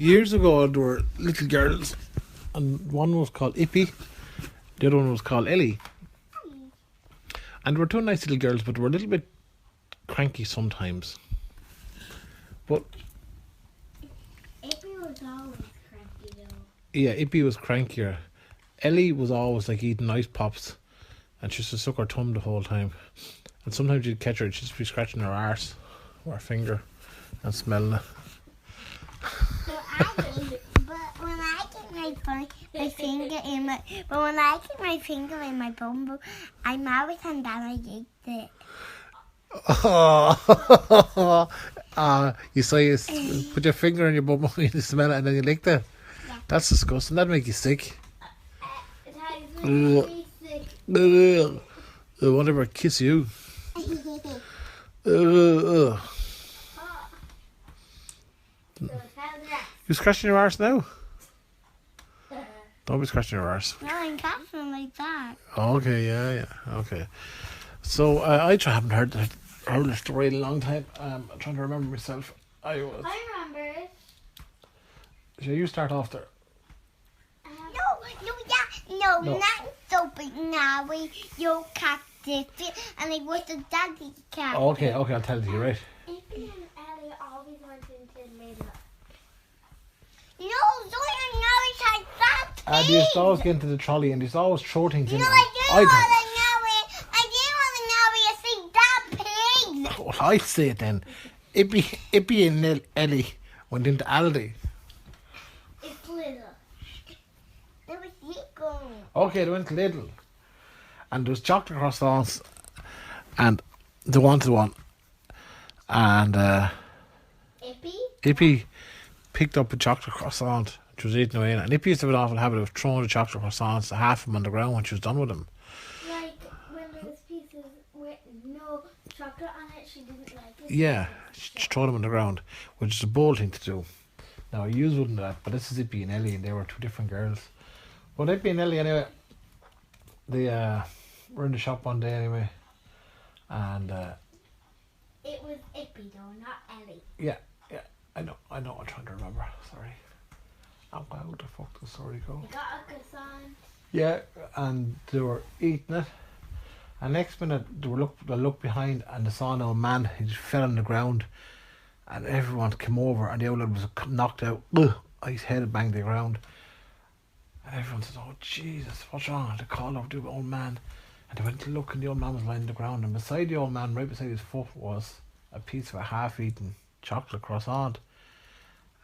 Years ago, there were little girls, and one was called Ippy, the other one was called Ellie. And they were two nice little girls, but they were a little bit cranky sometimes. But Eppie was always cranky though. yeah, Ippy was crankier. Ellie was always like eating ice pops, and she used to suck her thumb the whole time. And sometimes you'd catch her, she'd just be scratching her arse or her finger and smelling it. But when I get my finger in my bum, I'm always and then I eat it. You say you put your finger in your bum and you smell it and then you lick it? Yeah. That's disgusting. That'd make you sick. It makes me sick. I won't ever kiss you. You scratching your arse now? Don't be scratching your arse. No, I'm catching like that. Okay, yeah. Okay. So I haven't heard the story in a long time. I'm trying to remember myself. I remember it. So you start off there. No, not so big now. You cat it, and it was the daddy cat. Oh, okay, I'll tell it to you, right? Eppie and Ellie always went into Lidl. No, don't know it's like that. They used to always get into the trolley and they used to always throw things in. No, I didn't want to know it. I didn't want to know it. You see that pig. Well, I say it then. Ippy and Ellie went into Aldi. It's Lidl. There was Lidl. Okay, they went to Lidl. And there was chocolate croissants. And they wanted one. And Ippy picked up a chocolate croissant. She was eating away. And Ippy used to have an awful habit of throwing the chocolate croissants, half of them on the ground when she was done with them. Like when there's pieces with no chocolate on it, she didn't like it. Yeah, she threw them on the ground, which is a bold thing to do. Now, you wouldn't do that, but this is Ippy and Ellie, and they were two different girls. But Ippy and Ellie, anyway, they were in the shop one day anyway, and it was Ippy though, not Ellie. Yeah, I know, I'm trying to remember, sorry. How the fuck does the story go? They got a croissant. Yeah, and they were eating it, and next minute they looked behind and they saw an old man. He just fell on the ground, and everyone came over, and the old lad was knocked out. His head had banged the ground, and everyone said, "Oh Jesus, what's wrong?" And they called over to the old man, and they went to look, and the old man was lying on the ground, and beside the old man, right beside his foot, was a piece of a half-eaten chocolate croissant.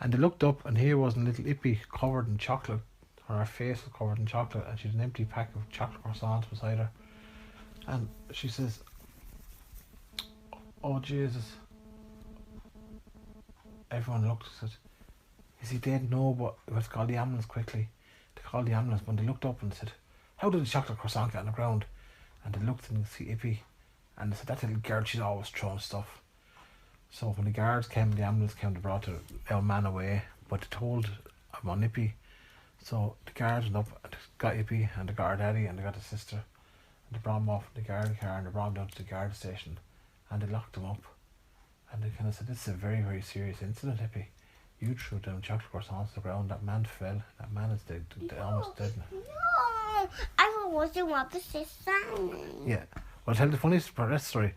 And they looked up, and here was a little Ippy covered in chocolate. Her face was covered in chocolate, and she had an empty pack of chocolate croissants beside her. And she says, "Oh Jesus." Everyone looked and said, "Is he dead?" "No, but let's call the ambulance quickly." They called the ambulance, but they looked up and said, "How did the chocolate croissant get on the ground?" And they looked and see Ippy, and they said, "That little girl, she's always throwing stuff." So when the guards came, the ambulance came, they brought the old man away, but they told him on Ippy. So the guards went up and got Ippy and they got her daddy and they got his sister, and they brought him off in the guard car and they brought him down to the guard station, and they locked him up, and they kind of said, "This is a very, very serious incident, Ippy. You threw down chocolate croissants to the ground. That man fell. That man is dead, almost dead now." No, I wasn't what the sister. Yeah. Well, I'll tell the funniest part of that story.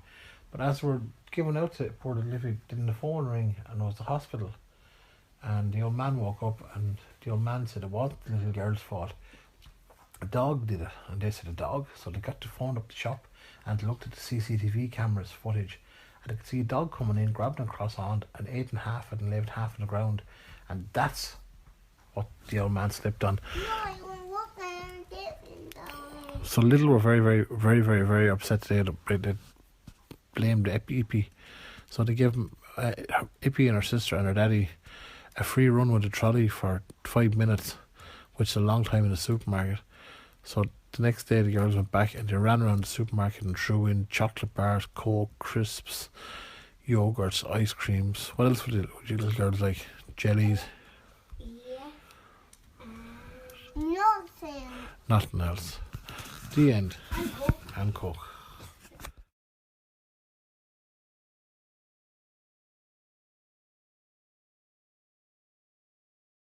But as we're giving out to poor little Ippy, didn't the phone ring, and it was the hospital. And the old man woke up, and the old man said it wasn't the little girl's fault. A dog did it, and they said a dog. So they got the phone up the shop, and they looked at the CCTV cameras footage, and they could see a dog coming in, grabbed a croissant, and ate in half it and left half on the ground. And that's what the old man slipped on. No, I wasn't different though. So Lidl were very, very, very, very, very upset. They blamed Ippy. So they gave Ippy and her sister and her daddy a free run with the trolley for 5 minutes, which is a long time in the supermarket. So the next day the girls went back and they ran around the supermarket and threw in chocolate bars, Coke, crisps, yogurts, ice creams. What else would you little girls like? Jellies? Yeah. Nothing. Nothing else. The end. And Coke. And Coke.